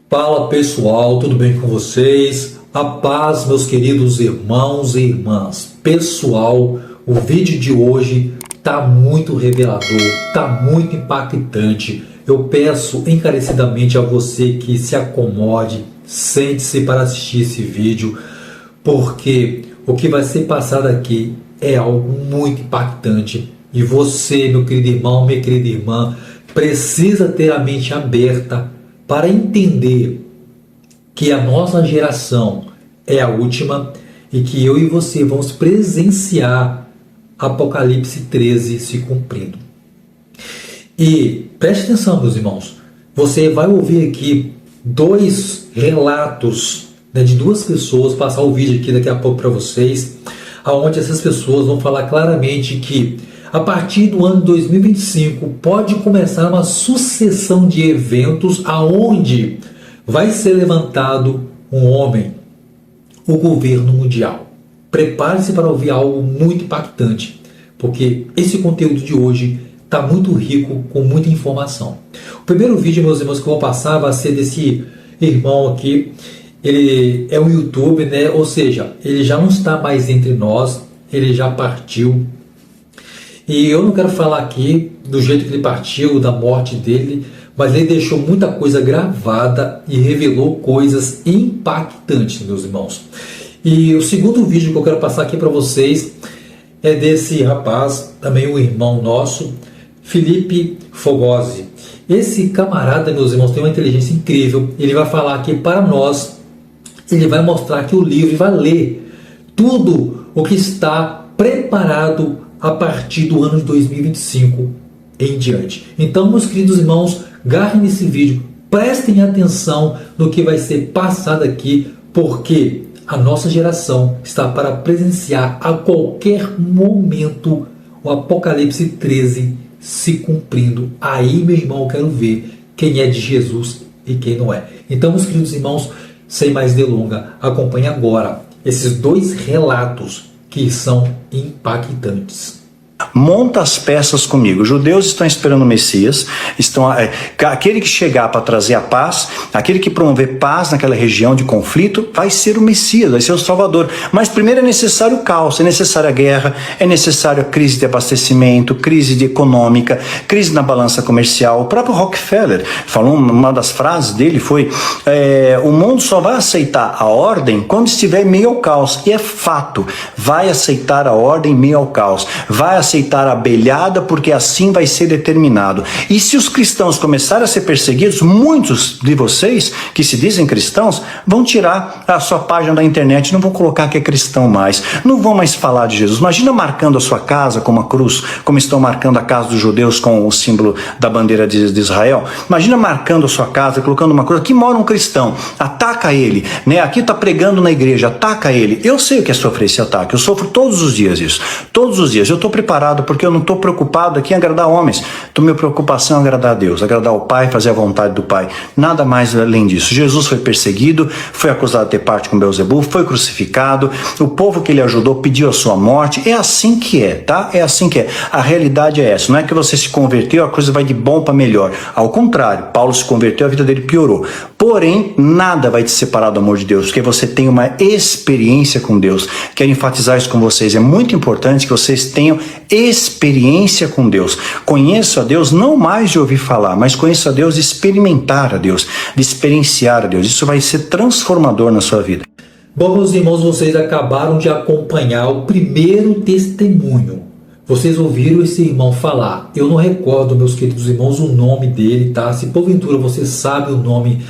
Fala pessoal, tudo bem com vocês? A paz, meus queridos irmãos e irmãs. Pessoal, o vídeo de hoje tá muito revelador, tá muito impactante. Eu peço encarecidamente a você que se acomode, sente-se para assistir esse vídeo, porque o que vai ser passado aqui é algo muito impactante. E você, meu querido irmão, minha querida irmã, precisa ter a mente aberta para entender que a nossa geração é a última e que eu e você vamos presenciar Apocalipse 13 se cumprindo. E preste atenção, meus irmãos, você vai ouvir aqui dois relatos, de duas pessoas, passar o vídeo aqui daqui a pouco para vocês, aonde essas pessoas vão falar claramente que a partir do ano 2025 pode começar uma sucessão de eventos aonde vai ser levantado um homem, o governo mundial. Prepare-se para ouvir algo muito impactante, porque esse conteúdo de hoje está muito rico, com muita informação. O primeiro vídeo, meus irmãos, que eu vou passar vai ser desse irmão aqui. Ele é um YouTube, ou seja, ele já não está mais entre nós, ele já partiu. E eu não quero falar aqui do jeito que ele partiu, da morte dele, mas ele deixou muita coisa gravada e revelou coisas impactantes, meus irmãos. E o segundo vídeo que eu quero passar aqui para vocês é desse rapaz, também um irmão nosso, Felipe Fogosi. Esse camarada, meus irmãos, tem uma inteligência incrível. Ele vai falar aqui para nós, ele vai mostrar aqui o livro e vai ler tudo o que está preparado a partir do ano de 2025 em diante. Então, meus queridos irmãos, agarrem nesse vídeo, prestem atenção no que vai ser passado aqui, porque a nossa geração está para presenciar a qualquer momento o Apocalipse 13 se cumprindo. Aí, meu irmão, eu quero ver quem é de Jesus e quem não é. Então, meus queridos irmãos, sem mais delonga, acompanhe agora esses dois relatos que são impactantes. Monta as peças comigo. Os judeus estão esperando o Messias, aquele que chegar para trazer a paz, aquele que promover paz naquela região de conflito, vai ser o Messias, vai ser o Salvador. Mas primeiro é necessário o caos, é necessária a guerra, é necessário a crise de abastecimento, crise econômica, crise na balança comercial. O próprio Rockefeller falou, uma das frases dele foi: o mundo só vai aceitar a ordem quando estiver em meio ao caos. E é fato, vai aceitar a ordem em meio ao caos, vai aceitar a abelhada, porque assim vai ser determinado. E se os cristãos começarem a ser perseguidos, muitos de vocês que se dizem cristãos vão tirar a sua página da internet, não vão colocar que é cristão mais, não vão mais falar de Jesus. Imagina marcando a sua casa com uma cruz, como estão marcando a casa dos judeus com o símbolo da bandeira de Israel. Imagina marcando a sua casa, colocando uma cruz. Aqui mora um cristão, ataca ele, aqui está pregando na igreja, ataca ele. Eu sei o que é sofrer esse ataque, eu sofro todos os dias isso, todos os dias. Eu estou preparado, porque eu não estou preocupado aqui em agradar homens. Minha preocupação é agradar a Deus, agradar o Pai, fazer a vontade do Pai. Nada mais além disso. Jesus foi perseguido, foi acusado de ter parte com Beelzebul, foi crucificado, o povo que ele ajudou pediu a sua morte. É assim que é, tá? É assim que é. A realidade é essa. Não é que você se converteu, a coisa vai de bom para melhor. Ao contrário, Paulo se converteu, a vida dele piorou. Porém, nada vai te separar do amor de Deus, porque você tem uma experiência com Deus. Quero enfatizar isso com vocês. É muito importante que vocês tenham experiência com Deus. Conheço a Deus não mais de ouvir falar, mas conheço a Deus de experimentar a Deus, de experienciar a Deus. Isso vai ser transformador na sua vida. Bom, meus irmãos, vocês acabaram de acompanhar o primeiro testemunho. Vocês ouviram esse irmão falar. Eu não recordo, meus queridos irmãos, o nome dele, tá? Se porventura você sabe o nome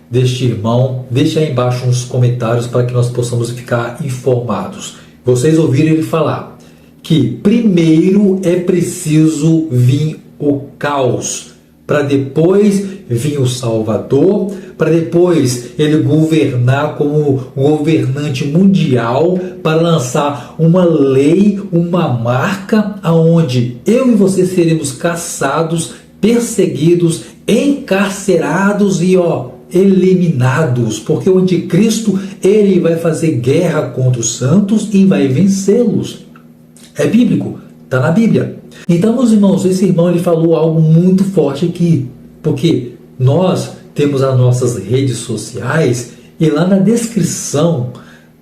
deste irmão, deixa aí embaixo nos comentários para que nós possamos ficar informados. Vocês ouviram ele falar que primeiro é preciso vir o caos, para depois vir o Salvador, para depois ele governar como governante mundial, para lançar uma lei, uma marca, aonde eu e você seremos caçados, perseguidos, encarcerados e eliminados, porque o anticristo ele vai fazer guerra contra os santos e vai vencê-los. É bíblico, está na Bíblia. Então, meus irmãos, esse irmão ele falou algo muito forte aqui, porque nós temos as nossas redes sociais e lá na descrição,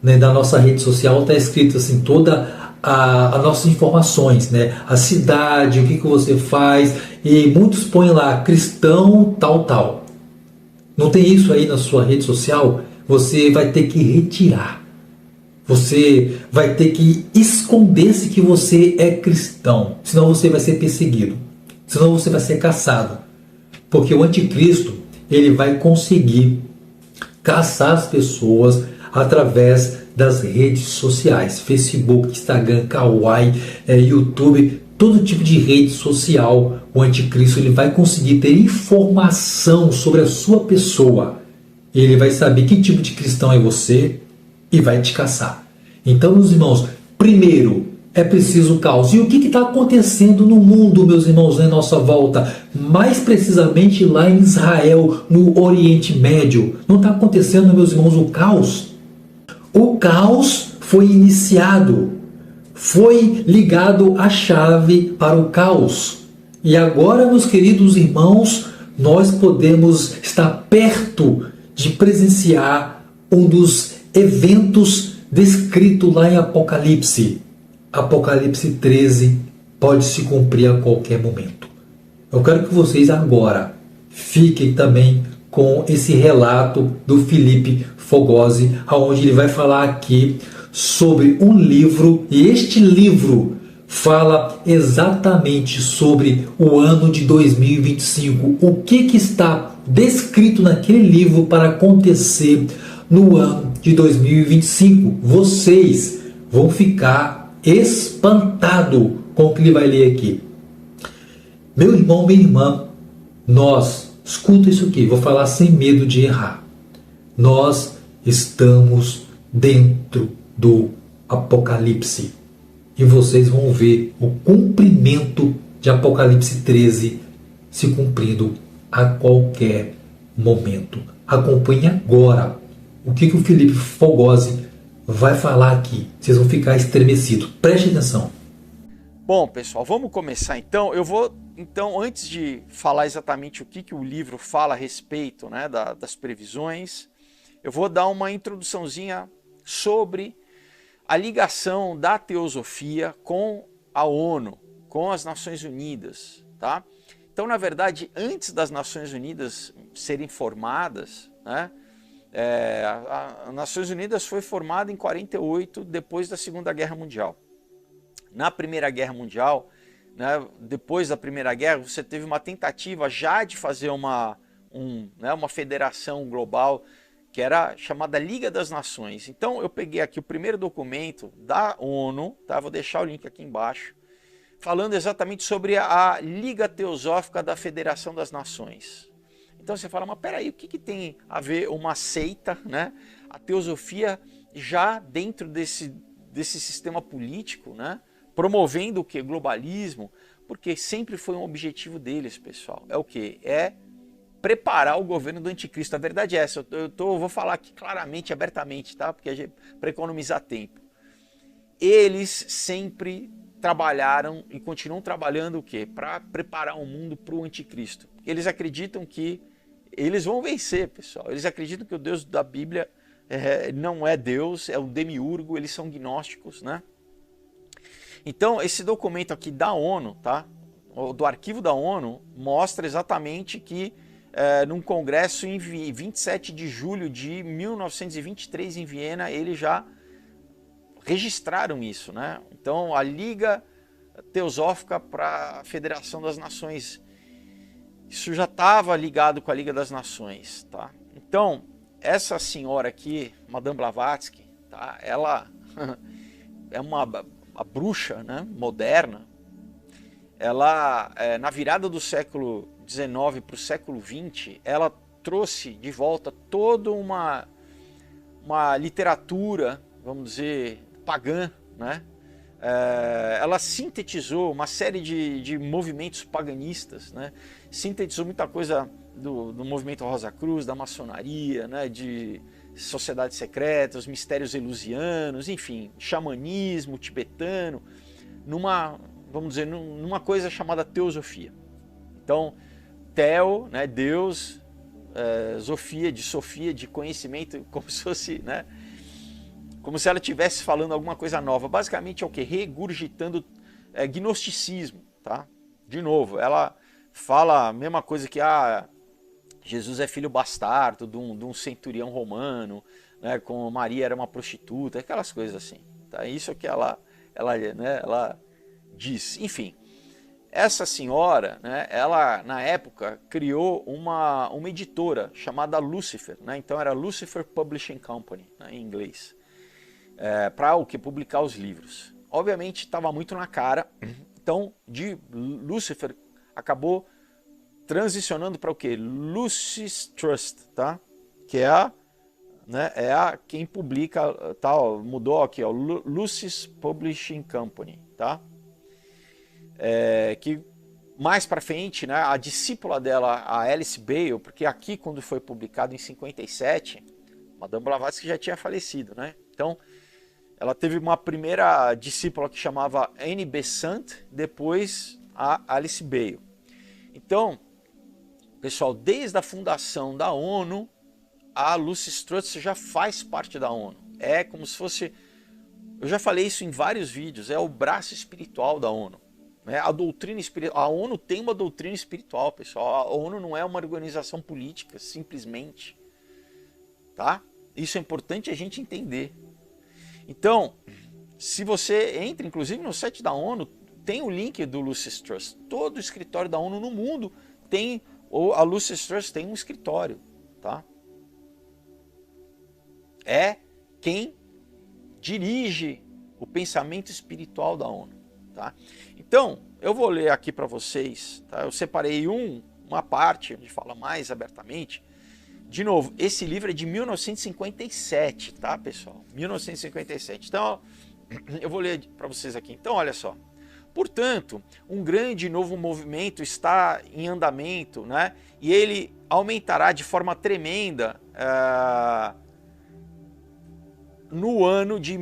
né, da nossa rede social está escrito assim toda as nossas informações, né? A cidade, o que você faz, e muitos põem lá cristão tal tal. Não tem isso aí na sua rede social? Você vai ter que retirar. Você vai ter que esconder-se que você é cristão, senão você vai ser perseguido, senão você vai ser caçado, porque o anticristo ele vai conseguir caçar as pessoas através das redes sociais, Facebook, Instagram, Kawaii, YouTube, todo tipo de rede social. O anticristo ele vai conseguir ter informação sobre a sua pessoa. Ele vai saber que tipo de cristão é você e vai te caçar. Então, meus irmãos, primeiro é preciso caos. E o que está acontecendo no mundo, meus irmãos, em nossa volta? Mais precisamente lá em Israel, no Oriente Médio. Não está acontecendo, meus irmãos, o caos? O caos foi iniciado, foi ligado a chave para o caos. E agora, meus queridos irmãos, nós podemos estar perto de presenciar um dos eventos descrito lá em Apocalipse. Apocalipse 13 pode se cumprir a qualquer momento. Eu quero que vocês agora fiquem também com esse relato do Felipe Fogosi, onde ele vai falar aqui sobre um livro, e este livro fala exatamente sobre o ano de 2025. O que está descrito naquele livro para acontecer no ano de 2025. Vocês vão ficar espantados com o que ele vai ler aqui. Meu irmão, minha irmã, escuta isso aqui, vou falar sem medo de errar. Nós estamos dentro do Apocalipse. E vocês vão ver o cumprimento de Apocalipse 13 se cumprindo a qualquer momento. Acompanhe agora o que o Felipe Fogosi vai falar aqui. Vocês vão ficar estremecidos. Preste atenção. Bom, pessoal, vamos começar então. Antes de falar exatamente o que o livro fala a respeito, né, das previsões, eu vou dar uma introduçãozinha sobre a ligação da teosofia com a ONU, com as Nações Unidas, tá? Então, na verdade, antes das Nações Unidas serem formadas, né, as Nações Unidas foi formada em 48, depois da Segunda Guerra Mundial. Na Primeira Guerra Mundial, né, depois da Primeira Guerra, você teve uma tentativa já de fazer uma federação global que era chamada Liga das Nações. Então eu peguei aqui o primeiro documento da ONU, tá? Vou deixar o link aqui embaixo, falando exatamente sobre a Liga Teosófica da Federação das Nações. Então você fala, mas peraí, o que tem a ver uma seita, né? A teosofia já dentro desse sistema político, né? Promovendo o que? Globalismo, porque sempre foi um objetivo deles, pessoal. É o que? É preparar o governo do anticristo. A verdade é essa, eu vou falar aqui claramente, abertamente, tá? Porque para economizar tempo. Eles sempre trabalharam e continuam trabalhando o quê? Para preparar o mundo para o anticristo. Eles acreditam que eles vão vencer, pessoal. Eles acreditam que o Deus da Bíblia não é Deus, é um demiurgo, eles são gnósticos, né? Então, esse documento aqui da ONU, tá? Do arquivo da ONU, mostra exatamente que num congresso em 27 de julho de 1923 em Viena, eles já registraram isso, né? Então, a Liga Teosófica para a Federação das Nações, isso já estava ligado com a Liga das Nações, tá? Então, essa senhora aqui, Madame Blavatsky, tá? Ela é uma bruxa, né? Moderna. Ela, na virada do século XIX para o século XX, ela trouxe de volta toda uma literatura, vamos dizer, pagã, né? Ela sintetizou uma série de movimentos paganistas, né? Sintetizou muita coisa do movimento Rosa Cruz, da maçonaria, né? De sociedades secretas, os mistérios elusianos, enfim, xamanismo tibetano, vamos dizer, numa coisa chamada teosofia. Então, Teo, né, Deus, Sofia, de conhecimento, como se fosse, né? Como se ela estivesse falando alguma coisa nova. Basicamente é o quê? Regurgitando gnosticismo, tá? De novo, ela fala a mesma coisa que Jesus é filho bastardo de um centurião romano, né? Com Maria era uma prostituta, aquelas coisas assim. Tá? Isso é o que ela diz. Enfim, essa senhora, né? Ela na época criou uma editora chamada Lucifer, né? Então era Lucifer Publishing Company, né? Em inglês. Para o que? Publicar os livros. Obviamente estava muito na cara, então de Lucifer acabou transicionando para o que? Lucis Trust, tá? Que é quem publica, tal, mudou aqui, ó, Lucis Publishing Company, tá? Que mais para frente, né, a discípula dela, a Alice Bale, porque aqui quando foi publicado em 57, Madame Blavatsky já tinha falecido, né? Então ela teve uma primeira discípula que chamava Anne Besant, depois a Alice Bale. Então, pessoal, desde a fundação da ONU, a Lucis Trust já faz parte da ONU. É como se fosse, eu já falei isso em vários vídeos, é o braço espiritual da ONU. Né? A doutrina espiritual, a ONU tem uma doutrina espiritual, pessoal. A ONU não é uma organização política, simplesmente. Tá? Isso é importante a gente entender. Então, se você entra, inclusive no site da ONU, tem o link do Lucis Trust. Todo escritório da ONU no mundo tem, ou a Lucis Trust tem um escritório, tá? É quem dirige o pensamento espiritual da ONU, tá? Então, eu vou ler aqui para vocês, tá? Eu separei uma parte onde fala mais abertamente. De novo, esse livro é de 1957, tá, pessoal? 1957. Então, eu vou ler para vocês aqui. Então, olha só. Portanto, um grande novo movimento está em andamento, né? E ele aumentará de forma tremenda no ano de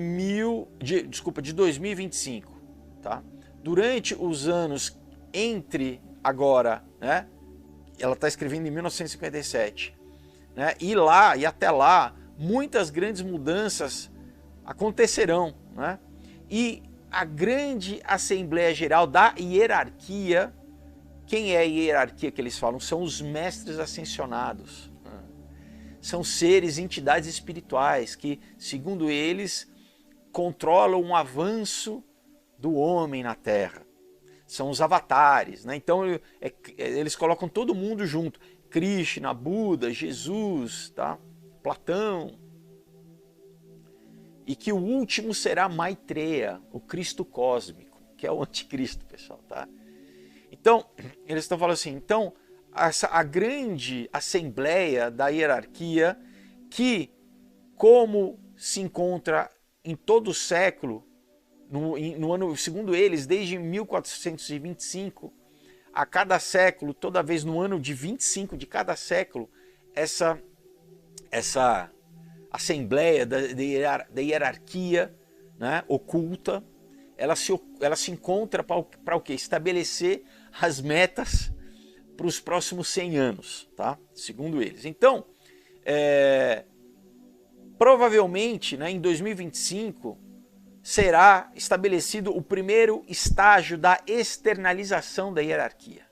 2025, tá? Durante os anos entre agora, né? Ela está escrevendo em 1957. Né? E até lá, muitas grandes mudanças acontecerão, né? E a grande Assembleia Geral da Hierarquia, quem é a hierarquia que eles falam? São os mestres ascensionados, né? São seres, entidades espirituais que, segundo eles, controlam um avanço do homem na Terra. São os avatares, né? Então eles colocam todo mundo junto. Krishna, Buda, Jesus, tá? Platão. E que o último será Maitreya, o Cristo cósmico, que é o anticristo, pessoal, tá? Então, eles estão falando assim, então, a grande assembleia da hierarquia, que, como se encontra em todo o século, no ano, segundo eles, desde 1425, a cada século, toda vez no ano de 25 de cada século, essa assembleia da hierarquia, né, oculta, ela se encontra para o quê? Estabelecer as metas para os próximos 100 anos, tá? Segundo eles. Então, provavelmente, né, em 2025, será estabelecido o primeiro estágio da externalização da hierarquia.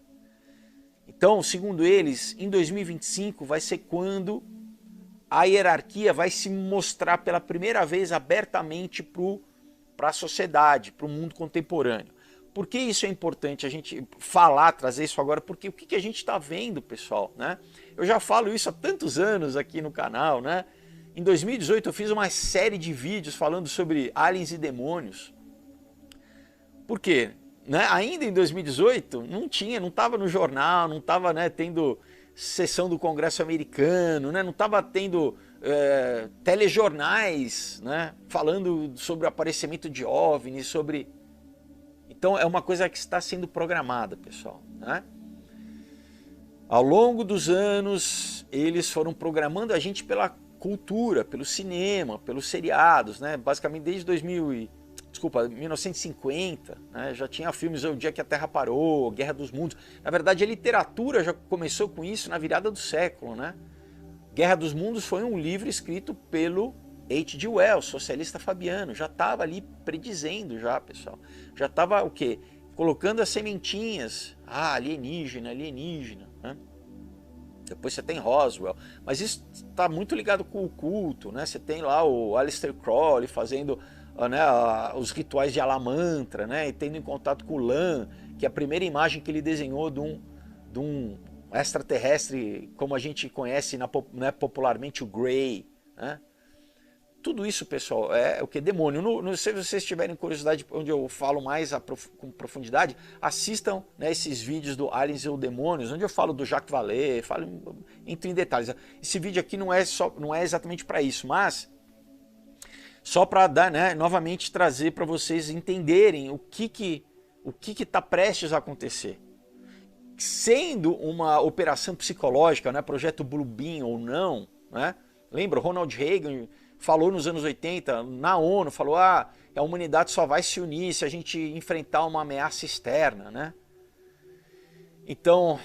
Então, segundo eles, em 2025 vai ser quando a hierarquia vai se mostrar pela primeira vez abertamente para a sociedade, para o mundo contemporâneo. Por que isso é importante a gente falar, trazer isso agora? Porque o que a gente está vendo, pessoal, né? Eu já falo isso há tantos anos aqui no canal, né? Em 2018 eu fiz uma série de vídeos falando sobre aliens e demônios. Por quê? Né? Ainda em 2018 não estava no jornal, não estava, né, tendo sessão do Congresso americano, né? Não estava tendo telejornais, né, falando sobre o aparecimento de OVNIs, sobre... Então é uma coisa que está sendo programada, pessoal, né? Ao longo dos anos eles foram programando a gente pela cultura, pelo cinema, pelos seriados, né? Basicamente desde 1950, né? Já tinha filmes O Dia que a Terra Parou, Guerra dos Mundos. Na verdade a literatura já começou com isso na virada do século, né? Guerra dos Mundos foi um livro escrito pelo H.G. Wells, socialista fabiano, já estava ali predizendo já, pessoal. Já estava o quê? Colocando as sementinhas, alienígena, né? Depois você tem Roswell, mas isso está muito ligado com o culto, né? Você tem lá o Aleister Crowley fazendo, né, os rituais de Alamantra, né? E tendo em contato com o Lan, que é a primeira imagem que ele desenhou de um extraterrestre, como a gente conhece, né, popularmente o Grey, né? Tudo isso, pessoal, é o que? Demônio. Se vocês tiverem curiosidade, onde eu falo mais com profundidade, assistam, né, esses vídeos do Aliens ou Demônios, onde eu falo do Jacques Vallée, entro em detalhes. Esse vídeo aqui não é exatamente para isso, mas só para dar, né, novamente trazer para vocês entenderem o que está prestes a acontecer. Sendo uma operação psicológica, né, projeto Bluebeam ou não, né? Lembra, Ronald Reagan falou nos anos 80, na ONU, falou a humanidade só vai se unir se a gente enfrentar uma ameaça externa, né? Então,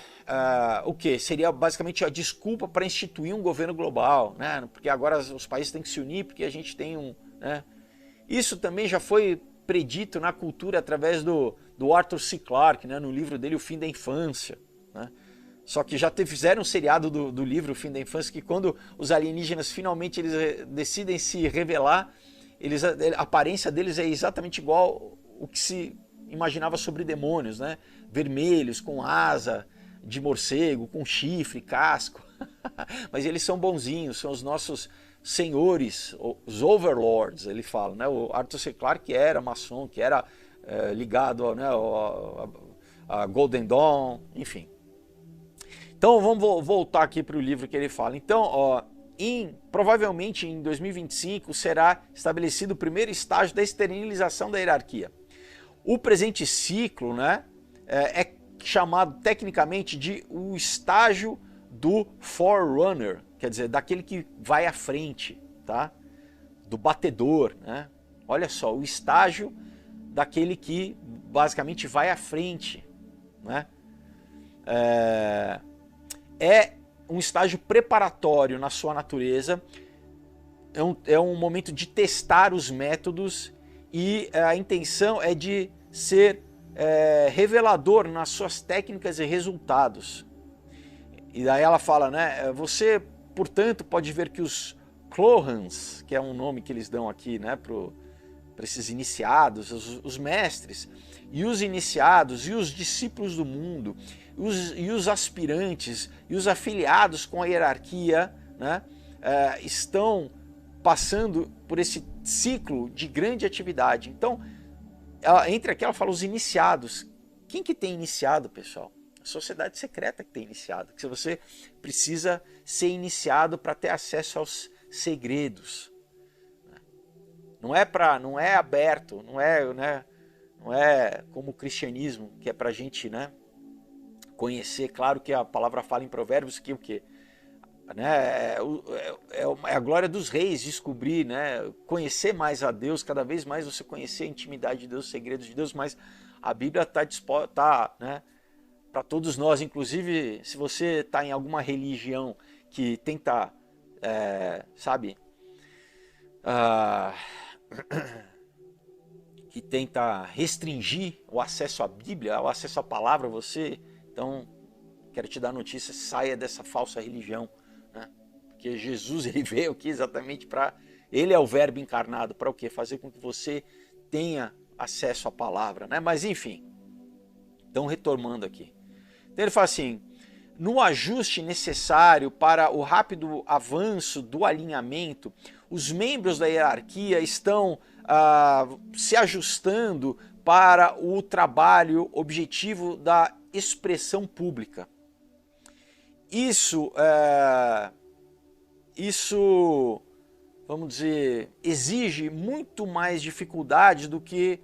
o que? Seria basicamente a desculpa para instituir um governo global, né? Porque agora os países têm que se unir, porque a gente tem um... né? Isso também já foi predito na cultura através do Arthur C. Clarke, né? No livro dele O Fim da Infância, né? Só que já fizeram um seriado do livro O Fim da Infância, que quando os alienígenas finalmente eles decidem se revelar, a aparência deles é exatamente igual o que se imaginava sobre demônios, né? Vermelhos, com asa de morcego, com chifre, casco. Mas eles são bonzinhos, são os nossos senhores, os overlords, ele fala, né? O Arthur C. Clarke era maçom, que era ligado, né, a Golden Dawn, enfim. Então vamos voltar aqui para o livro que ele fala. Então, provavelmente em 2025 será estabelecido o primeiro estágio da esterilização da hierarquia. O presente ciclo, né, é chamado tecnicamente de o estágio do forerunner, quer dizer, daquele que vai à frente, tá? Do batedor, né? Olha só, o estágio daquele que basicamente vai à frente, né? É um estágio preparatório na sua natureza, é um momento de testar os métodos e a intenção é de ser revelador nas suas técnicas e resultados. E daí ela fala, né, você, portanto, pode ver que os Clohans, que é um nome que eles dão aqui, né, para esses iniciados, os mestres, e os iniciados, e os discípulos do mundo, e os aspirantes, e os afiliados com a hierarquia, né, estão passando por esse ciclo de grande atividade. Então, entre aqui ela fala os iniciados. Quem que tem iniciado, pessoal? A sociedade secreta que tem iniciado. Que você precisa ser iniciado para ter acesso aos segredos. Não é aberto, não é como o cristianismo, que é para a gente, né, conhecer. Claro que a palavra fala em Provérbios que o quê? Né, é a glória dos reis descobrir, né, conhecer mais a Deus, cada vez mais você conhecer a intimidade de Deus, os segredos de Deus, mas a Bíblia está disposta, né, para todos nós, inclusive se você está em alguma religião que tenta, que tenta restringir o acesso à Bíblia, o acesso à palavra, então quero te dar a notícia, saia dessa falsa religião, né? Porque Jesus, ele veio aqui exatamente para, ele é o verbo encarnado, para o quê? Fazer com que você tenha acesso à palavra, né? Mas enfim, então retomando aqui, então ele fala assim, no ajuste necessário para o rápido avanço do alinhamento, os membros da hierarquia estão se ajustando para o trabalho objetivo da expressão pública. Isso, vamos dizer, exige muito mais dificuldade do que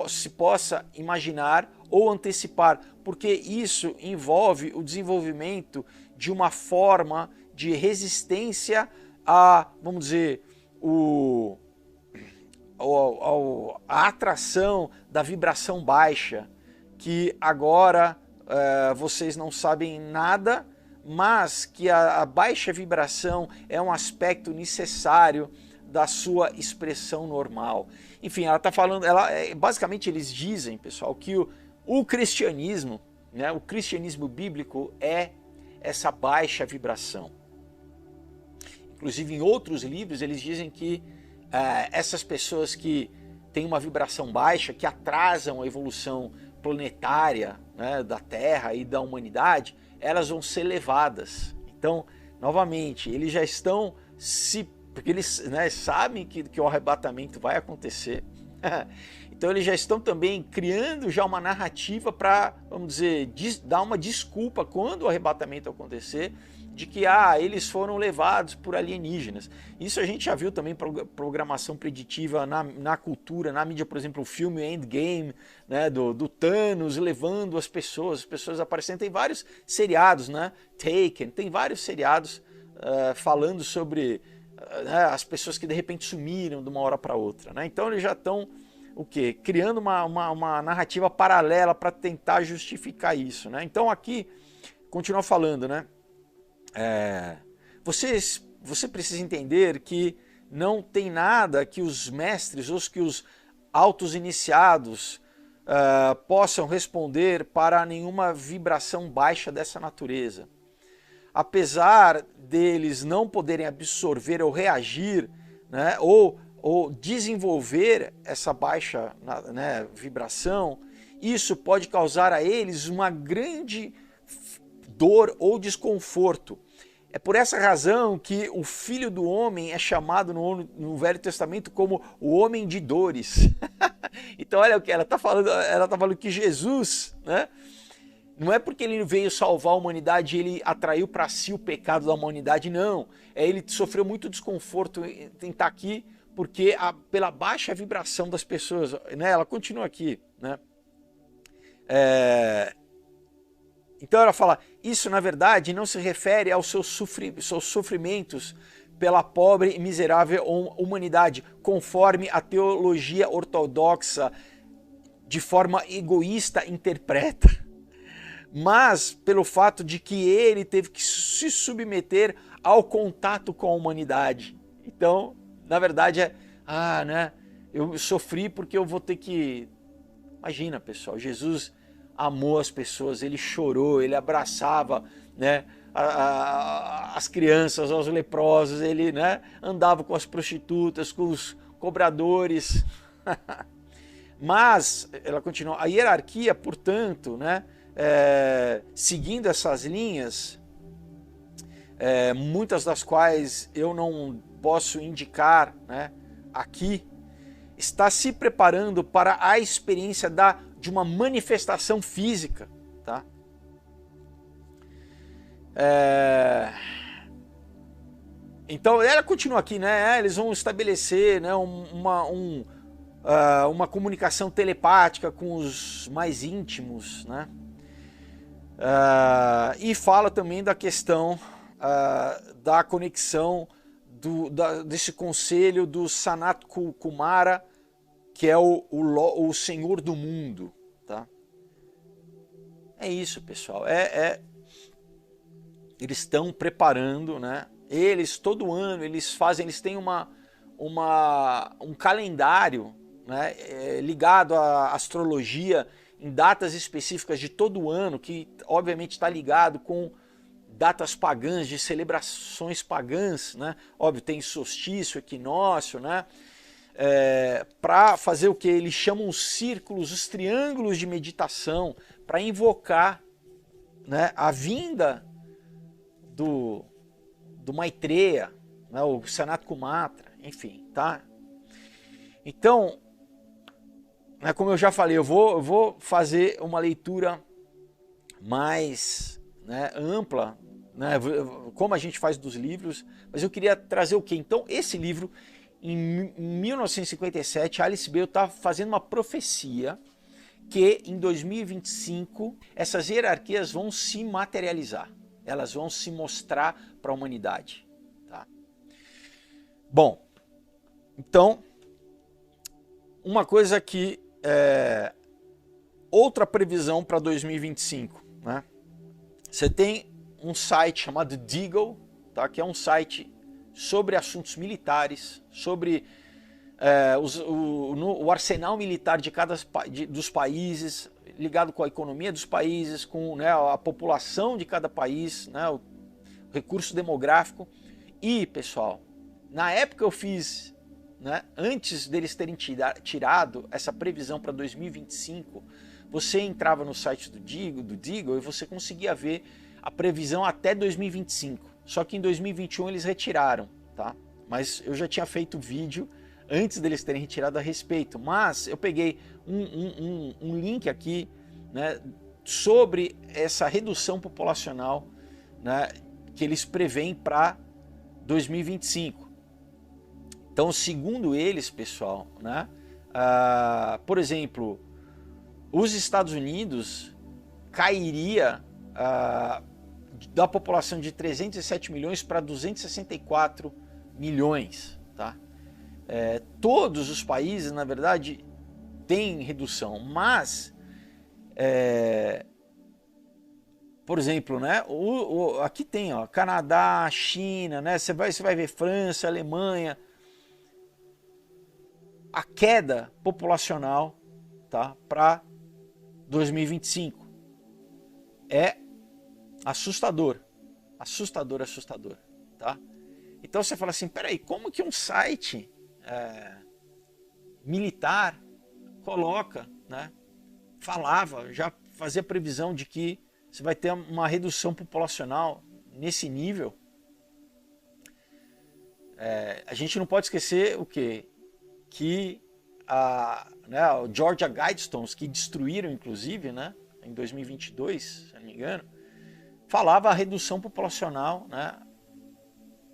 se possa imaginar ou antecipar, porque isso envolve o desenvolvimento de uma forma de resistência a, vamos dizer, a atração da vibração baixa, que agora vocês não sabem nada, mas que a baixa vibração é um aspecto necessário da sua expressão normal. Enfim, ela está falando, basicamente eles dizem, pessoal, que o cristianismo, né, o cristianismo bíblico é essa baixa vibração. Inclusive em outros livros eles dizem que essas pessoas que têm uma vibração baixa, que atrasam a evolução planetária, né, da Terra e da humanidade, elas vão ser levadas. Então, novamente, eles já estão porque eles, né, sabem que o arrebatamento vai acontecer. Então eles já estão também criando já uma narrativa para, vamos dizer, dar uma desculpa quando o arrebatamento acontecer, de que eles foram levados por alienígenas. Isso a gente já viu também programação preditiva na cultura, na mídia, por exemplo, o filme Endgame, né, do Thanos levando as pessoas aparecendo. Tem vários seriados, né, Taken, tem vários seriados falando sobre as pessoas que de repente sumiram de uma hora para outra, né? Então eles já estão criando uma narrativa paralela para tentar justificar isso, né? Então aqui continua falando, né? Você precisa entender que não tem nada que os mestres ou que os altos iniciados possam responder para nenhuma vibração baixa dessa natureza. Apesar deles não poderem absorver ou reagir, né, ou desenvolver essa baixa, né, vibração, isso pode causar a eles uma grande dor ou desconforto. É por essa razão que o Filho do Homem é chamado no Velho Testamento como o Homem de Dores. Então olha o que ela está falando. Ela está falando que Jesus, né, não é porque ele veio salvar a humanidade e ele atraiu para si o pecado da humanidade, não. Ele sofreu muito desconforto em estar aqui, porque pela baixa vibração das pessoas, né? Ela continua aqui, né? Então ela fala, isso na verdade não se refere aos seus sofrimentos pela pobre e miserável humanidade, conforme a teologia ortodoxa de forma egoísta interpreta, mas pelo fato de que ele teve que se submeter ao contato com a humanidade. Então, na verdade né, eu sofri porque eu vou ter que... Imagina, pessoal, Jesus amou as pessoas, ele chorou, ele abraçava, né, as crianças, os leprosos, ele, né, andava com as prostitutas, com os cobradores. Mas, ela continua, a hierarquia, portanto, né, seguindo essas linhas, muitas das quais eu não posso indicar, né, aqui, está se preparando para a experiência de uma manifestação física, tá? Então ela continua aqui, né? Eles vão estabelecer, né, uma comunicação telepática com os mais íntimos, né? E fala também da questão da conexão desse conselho do Sanat Kumara, que é o Senhor do mundo, tá? É isso, pessoal. Eles estão preparando, né? Eles todo ano eles têm um calendário, né, ligado à astrologia em datas específicas de todo ano, que obviamente está ligado com datas pagãs, de celebrações pagãs, né? Óbvio, tem solstício, equinócio, né? Para fazer o que? Eles chamam os círculos, os triângulos de meditação, para invocar, né, a vinda do Maitreya, né, o Sanat Kumara, enfim, tá? Então, né, como eu já falei, eu vou fazer uma leitura mais, né, ampla, né, como a gente faz dos livros, mas eu queria trazer o quê? Então, esse livro, em 1957, Alice Bale está fazendo uma profecia que em 2025 essas hierarquias vão se materializar, elas vão se mostrar para a humanidade, tá? Bom, então, uma coisa que outra previsão para 2025, né? Você tem um site chamado Deagle, tá? Que é um site sobre assuntos militares, sobre o arsenal militar de dos países, ligado com a economia dos países, com, né, a população de cada país, né, o recurso demográfico. E, pessoal, na época eu fiz, né, antes deles terem tirado essa previsão para 2025, você entrava no site do Deagle e você conseguia ver a previsão até 2025. Só que em 2021 eles retiraram, tá? Mas eu já tinha feito vídeo antes deles terem retirado a respeito. Mas eu peguei um link aqui, né, sobre essa redução populacional, né, que eles preveem para 2025. Então, segundo eles, pessoal, né, por exemplo, os Estados Unidos cairia da população de 307 milhões para 264 milhões, tá? Todos os países, na verdade, têm redução, mas, por exemplo, né, aqui tem, ó, Canadá, China, né, você vai ver França, Alemanha, a queda populacional, tá, para 2025 é assustador, tá? Então você fala assim, peraí, como que um site militar coloca, né, já fazia previsão de que você vai ter uma redução populacional nesse nível? A gente não pode esquecer o quê? Que o Georgia Guidestones, que destruíram inclusive, né, em 2022, se não me engano, falava a redução populacional, né,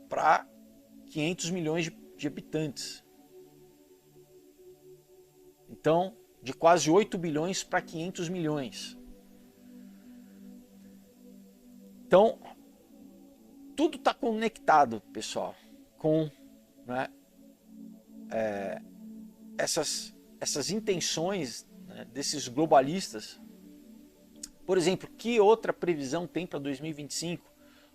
para 500 milhões de habitantes. Então, de quase 8 bilhões para 500 milhões. Então, tudo está conectado, pessoal, com, né, essas intenções, né, desses globalistas. Por exemplo, que outra previsão tem para 2025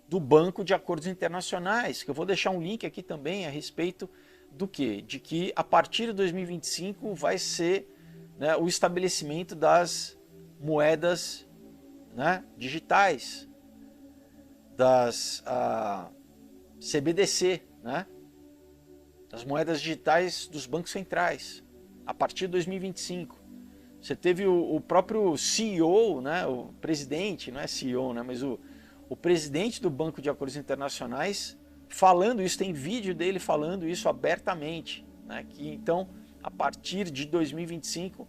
do Banco de Acordos Internacionais? Que eu vou deixar um link aqui também a respeito do quê? De que a partir de 2025 vai ser, né, o estabelecimento das moedas, né, digitais, das CBDC, né, das moedas digitais dos bancos centrais, a partir de 2025. Você teve o próprio CEO, né, o presidente, não é CEO, né, mas o presidente do Banco de Acordos Internacionais falando isso, tem vídeo dele falando isso abertamente, né, que então a partir de 2025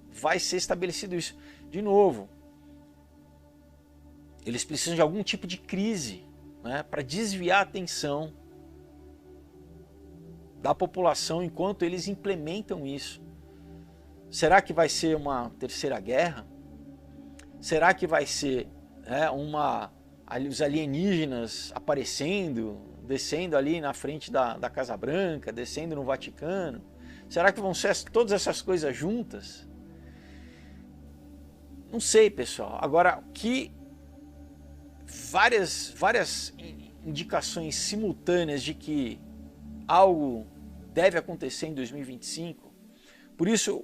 vai ser estabelecido isso. De novo, eles precisam de algum tipo de crise, né, para desviar a atenção da população enquanto eles implementam isso. Será que vai ser uma terceira guerra? Será que vai ser, os alienígenas aparecendo, descendo ali na frente da Casa Branca, descendo no Vaticano? Será que vão ser todas essas coisas juntas? Não sei, pessoal. Agora, que várias indicações simultâneas de que algo deve acontecer em 2025. Por isso,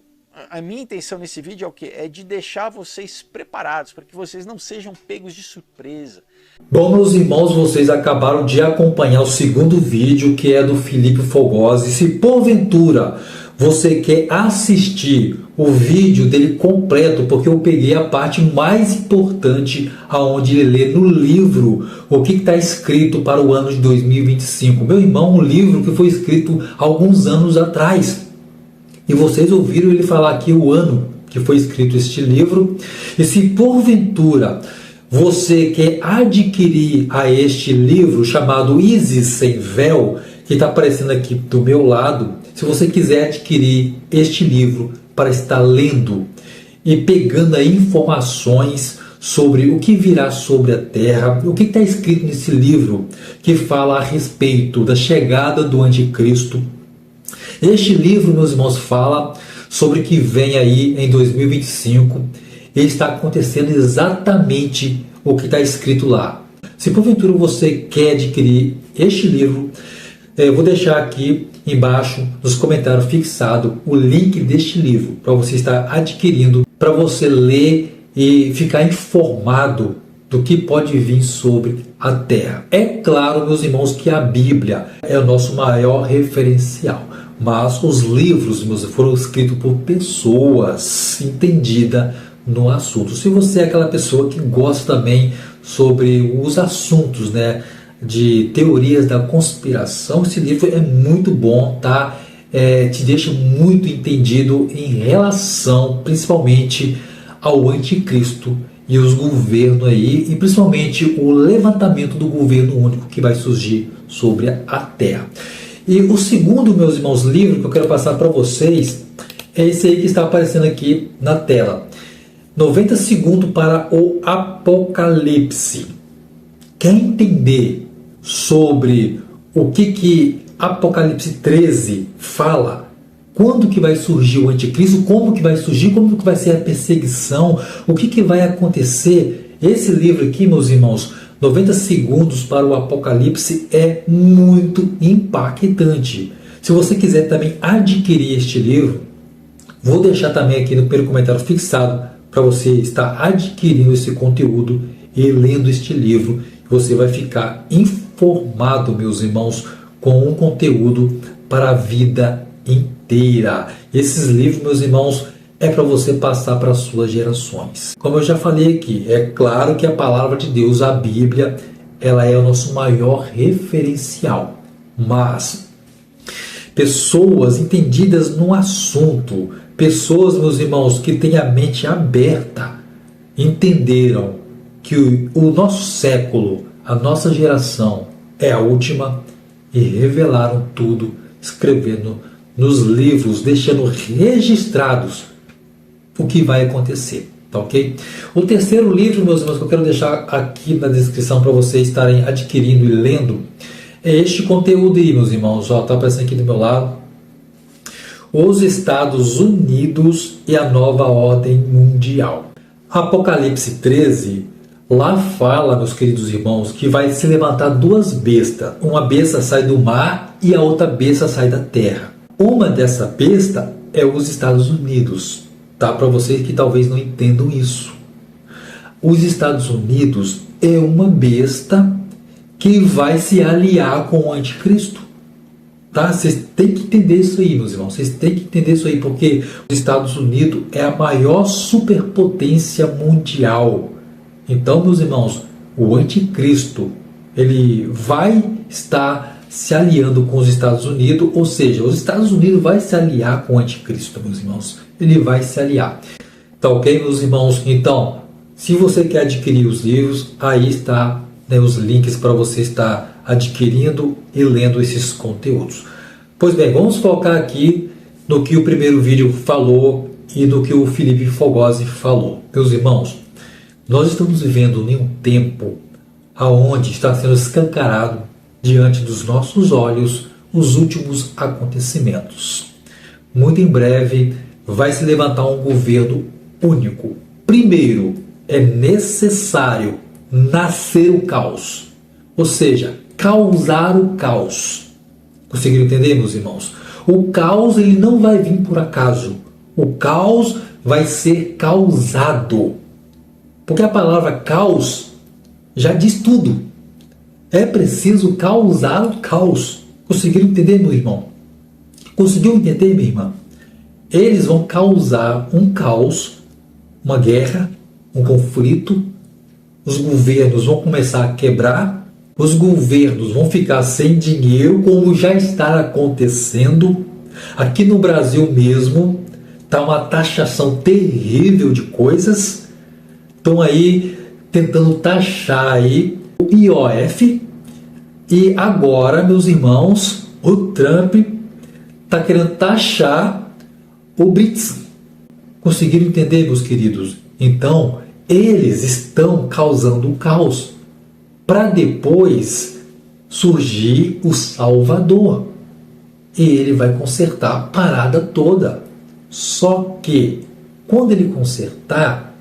a minha intenção nesse vídeo é o quê? É de deixar vocês preparados, para que vocês não sejam pegos de surpresa. Bom, meus irmãos, vocês acabaram de acompanhar o segundo vídeo, que é do Felipe Fogosi. Se porventura você quer assistir o vídeo dele completo, porque eu peguei a parte mais importante, aonde ele lê no livro o que está escrito para o ano de 2025. Meu irmão, um livro que foi escrito alguns anos atrás. E vocês ouviram ele falar aqui o ano que foi escrito este livro. E se porventura você quer adquirir a este livro chamado Isis Sem Véu, que está aparecendo aqui do meu lado, se você quiser adquirir este livro para estar lendo e pegando aí informações sobre o que virá sobre a Terra, o que está escrito nesse livro que fala a respeito da chegada do Anticristo. Este livro, meus irmãos, fala sobre o que vem aí em 2025 e está acontecendo exatamente o que está escrito lá. Se porventura você quer adquirir este livro, eu vou deixar aqui embaixo nos comentários fixado o link deste livro para você estar adquirindo, para você ler e ficar informado do que pode vir sobre a Terra. É claro, meus irmãos, que a Bíblia é o nosso maior referencial, mas os livros, meus, foram escritos por pessoas entendidas no assunto. Se você é aquela pessoa que gosta também sobre os assuntos, né, de teorias da conspiração, esse livro é muito bom, tá? Te deixa muito entendido em relação, principalmente, ao anticristo e os governos aí, e principalmente o levantamento do governo único que vai surgir sobre a Terra. E o segundo, meus irmãos, livro que eu quero passar para vocês é esse aí que está aparecendo aqui na tela. 90 segundos para o Apocalipse. Quer entender sobre o que Apocalipse 13 fala? Quando que vai surgir o anticristo? Como que vai surgir? Como que vai ser a perseguição? O que vai acontecer? Esse livro aqui, meus irmãos, 90 segundos para o Apocalipse, é muito impactante. Se você quiser também adquirir este livro, vou deixar também aqui no primeiro comentário fixado para você estar adquirindo esse conteúdo e lendo este livro. Você vai ficar informado, meus irmãos, com um conteúdo para a vida inteira. Esses livros, meus irmãos, é para você passar para as suas gerações. Como eu já falei aqui, é claro que a palavra de Deus, a Bíblia, ela é o nosso maior referencial. Mas pessoas entendidas no assunto, pessoas, meus irmãos, que têm a mente aberta, entenderam que o nosso século, a nossa geração é a última e revelaram tudo, escrevendo nos livros, deixando registrados o que vai acontecer, tá ok? O terceiro livro, meus irmãos, que eu quero deixar aqui na descrição para vocês estarem adquirindo e lendo, é este conteúdo aí, meus irmãos, ó, tá aparecendo aqui do meu lado. Os Estados Unidos e a Nova Ordem Mundial. Apocalipse 13, lá fala, meus queridos irmãos, que vai se levantar duas bestas. Uma besta sai do mar e a outra besta sai da terra. Uma dessa besta é os Estados Unidos, tá? Para vocês que talvez não entendam isso. Os Estados Unidos é uma besta que vai se aliar com o anticristo. Tá? Vocês têm que entender isso aí, meus irmãos. Vocês têm que entender isso aí, porque os Estados Unidos é a maior superpotência mundial. Então, meus irmãos, o anticristo, ele vai estar se aliando com os Estados Unidos, ou seja, os Estados Unidos vai se aliar com o anticristo, meus irmãos. Ele vai se aliar. Tá ok, meus irmãos? Então, se você quer adquirir os livros, aí está, né, os links para você estar adquirindo e lendo esses conteúdos. Pois bem, vamos focar aqui no que o primeiro vídeo falou e no que o Felipe Fogosi falou. Meus irmãos, nós estamos vivendo em um tempo onde está sendo escancarado diante dos nossos olhos os últimos acontecimentos. Muito em breve vai se levantar um governo único. Primeiro, é necessário nascer o caos, ou seja, causar o caos. Conseguiram entender, meus irmãos? O caos, ele não vai vir por acaso. O caos vai ser causado. Porque a palavra caos já diz tudo. É preciso causar o caos. Conseguiram entender, meu irmão? Conseguiu entender, minha irmã? Eles vão causar um caos, uma guerra, um conflito. Os governos vão começar a quebrar. Os governos vão ficar sem dinheiro, como já está acontecendo. Aqui no Brasil mesmo, está uma taxação terrível de coisas. Estão aí tentando taxar aí o IOF. E agora, meus irmãos, o Trump está querendo taxar o BRICS. Conseguiram entender, meus queridos? Então, eles estão causando o caos para depois surgir o Salvador. E ele vai consertar a parada toda. Só que, quando ele consertar,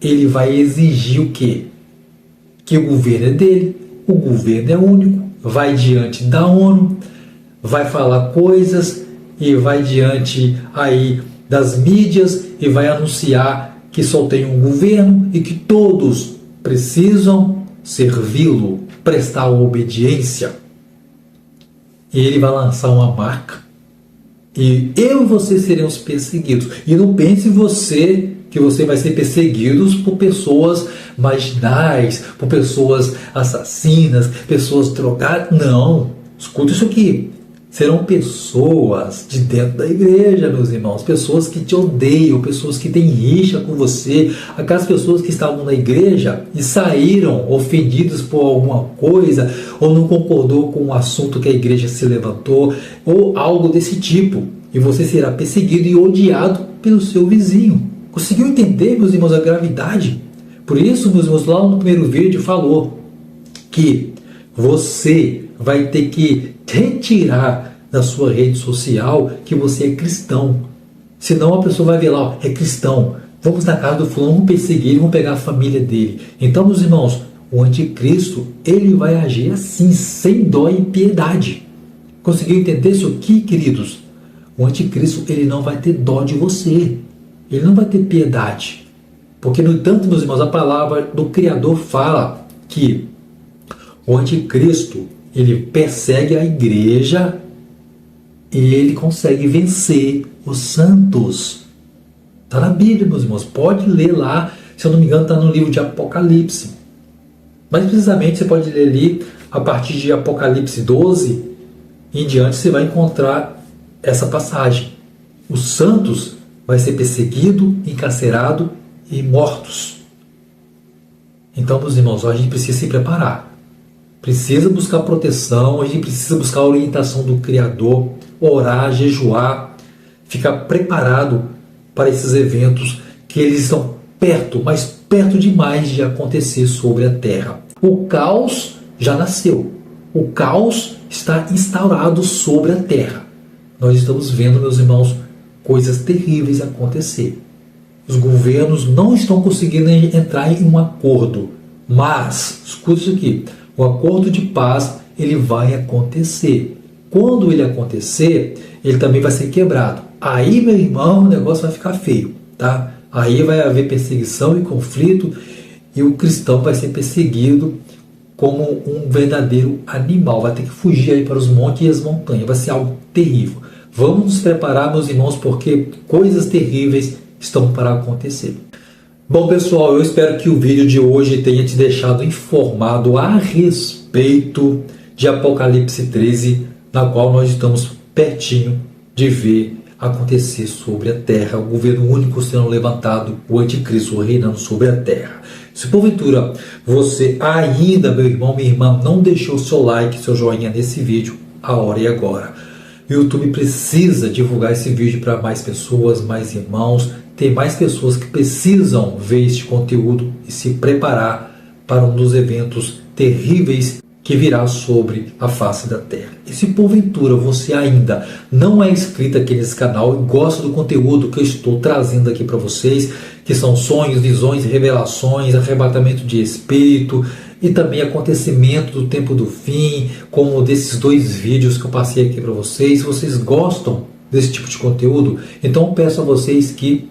ele vai exigir o quê? que o governo é dele, o governo é único, vai diante da ONU, vai falar coisas e vai diante aí das mídias e vai anunciar que só tem um governo e que todos precisam servi-lo, prestar obediência. E ele vai lançar uma marca. E eu e você seremos perseguidos. E não pense você que você vai ser perseguido por pessoas marginais, por pessoas assassinas, pessoas drogadas. Não. Escuta isso aqui. Serão pessoas de dentro da igreja, meus irmãos, pessoas que te odeiam, pessoas que têm rixa com você, aquelas pessoas que estavam na igreja e saíram ofendidas por alguma coisa, ou não concordou com o assunto que a igreja se levantou, ou algo desse tipo, e você será perseguido e odiado pelo seu vizinho. Conseguiu entender, meus irmãos, a gravidade? Por isso, meus irmãos, lá no primeiro vídeo falou que você vai ter que retirar da sua rede social que você é cristão. Senão a pessoa vai ver lá, é cristão. Vamos na casa do fulano, vamos perseguir ele, vamos pegar a família dele. Então, meus irmãos, o anticristo, ele vai agir assim, sem dó e piedade. Conseguiu entender isso aqui, queridos? O anticristo, ele não vai ter dó de você. Ele não vai ter piedade. Porque, no entanto, meus irmãos, a palavra do Criador fala que o anticristo, ele persegue a igreja e ele consegue vencer os santos. Está na Bíblia, meus irmãos. Pode ler lá, se eu não me engano, está no livro de Apocalipse. Mais precisamente, você pode ler ali, a partir de Apocalipse 12, em diante, você vai encontrar essa passagem. Os santos vai ser perseguido, encarcerado e mortos. Então, meus irmãos, a gente precisa se preparar. Precisa buscar proteção, a gente precisa buscar a orientação do Criador, orar, jejuar, ficar preparado para esses eventos que eles estão perto, mas perto demais de acontecer sobre a terra. O caos já nasceu, o caos está instaurado sobre a terra. Nós estamos vendo, meus irmãos, coisas terríveis acontecer. Os governos não estão conseguindo entrar em um acordo, mas, escuta isso aqui, o acordo de paz, ele vai acontecer. Quando ele acontecer, ele também vai ser quebrado. Aí, meu irmão, o negócio vai ficar feio, tá? Aí vai haver perseguição e conflito, e o cristão vai ser perseguido como um verdadeiro animal. Vai ter que fugir aí para os montes e as montanhas. Vai ser algo terrível. Vamos nos preparar, meus irmãos, porque coisas terríveis estão para acontecer. Bom, pessoal, eu espero que o vídeo de hoje tenha te deixado informado a respeito de Apocalipse 13, na qual nós estamos pertinho de ver acontecer sobre a terra, o governo único sendo levantado, o anticristo reinando sobre a terra. Se porventura você ainda, meu irmão, minha irmã, não deixou seu like, seu joinha nesse vídeo, a hora é agora. O YouTube precisa divulgar esse vídeo para mais pessoas, mais irmãos. Tem mais pessoas que precisam ver este conteúdo e se preparar para um dos eventos terríveis que virá sobre a face da terra. E se porventura você ainda não é inscrito aqui nesse canal e gosta do conteúdo que eu estou trazendo aqui para vocês, que são sonhos, visões, revelações, arrebatamento de espírito e também acontecimento do tempo do fim, como desses 2 vídeos que eu passei aqui para vocês, se vocês gostam desse tipo de conteúdo, então eu peço a vocês que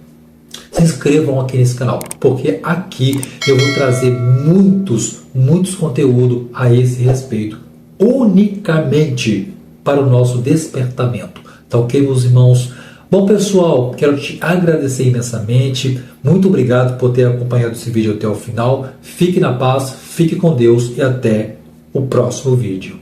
se inscrevam aqui nesse canal, porque aqui eu vou trazer muitos conteúdos a esse respeito, unicamente para o nosso despertamento. Tá ok, meus irmãos? Bom, pessoal, quero te agradecer imensamente. Muito obrigado por ter acompanhado esse vídeo até o final. Fique na paz, fique com Deus e até o próximo vídeo.